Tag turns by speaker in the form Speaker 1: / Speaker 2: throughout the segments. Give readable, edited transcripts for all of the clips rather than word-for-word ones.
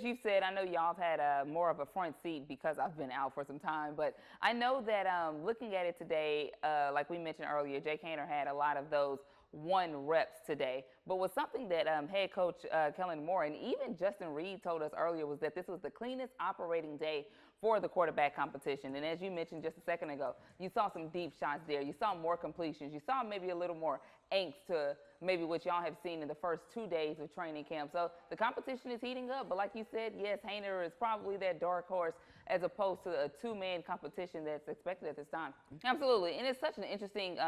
Speaker 1: you said, I know y'all have had more of a front seat because I've been out for some time, but I know that looking at it today, like we mentioned earlier, Jake Haener had a lot of those 1 reps today. But was something that head coach Kellen Moore and even Justin Reed told us earlier was that this was the cleanest operating day for the quarterback competition. And as you mentioned just a second ago, you saw some deep shots there. You saw more completions. You saw maybe a little more angst to maybe what y'all have seen in the first 2 days of training camp. So the competition is heating up. But like you said, yes, Haener is probably that dark horse as opposed to a 2-man competition that's expected at this time. Absolutely. And it's such an interesting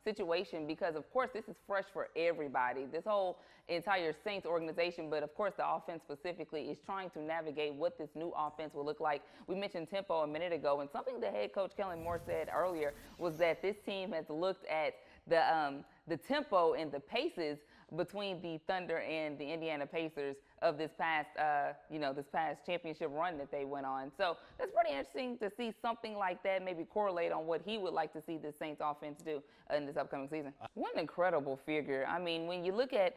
Speaker 1: situation because, of course, this is fresh for everybody. This whole entire Saints organization, but of course the offense specifically, is trying to navigate what this new offense will look like. We mentioned tempo a minute ago, and something that head coach Kellen Moore said earlier was that this team has looked at the tempo and the paces between the Thunder and the Indiana Pacers of this past, this past championship run that they went on. So that's pretty interesting to see something like that maybe correlate on what he would like to see the Saints offense do in this upcoming season. What an incredible figure. I mean, when you look at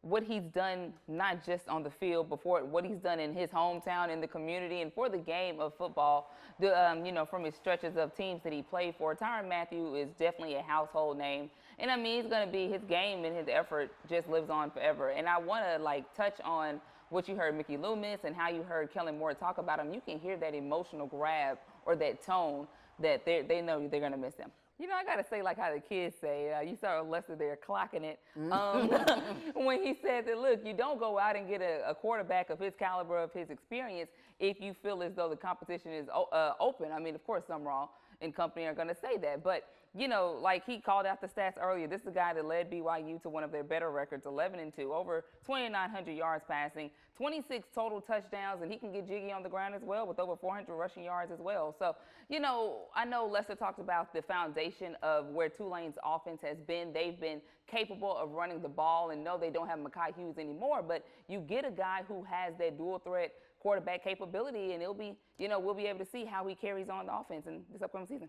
Speaker 1: what he's done, not just on the field, but for what he's done in his hometown, in the community, and for the game of football, from his stretches of teams that he played for, Tyrann Mathieu is definitely a household name. And I mean, he's going to be, his game and his effort just lives on forever. And I want to touch on what you heard Mickey Loomis and how you heard Kellen Moore talk about him. You can hear that emotional grab or that tone that they know they're going to miss him. You know, I got to say, like how the kids say, you saw Lester there clocking it when he said that, look, you don't go out and get a quarterback of his caliber, of his experience, if you feel as though the competition is open. I mean, of course, some Raw and company are going to say that. But, like he called out the stats earlier, this is the guy that led BYU to one of their better records, 11-2, over 2,900 yards passing, 26 total touchdowns, and he can get jiggy on the ground as well with over 400 rushing yards as well. So, I know Lester talked about the foundation of where Tulane's offense has been. They've been capable of running the ball, and no, they don't have Mekhi Hughes anymore, but you get a guy who has that dual threat quarterback capability, and it'll be, we'll be able to see how he carries on the offense in this upcoming season.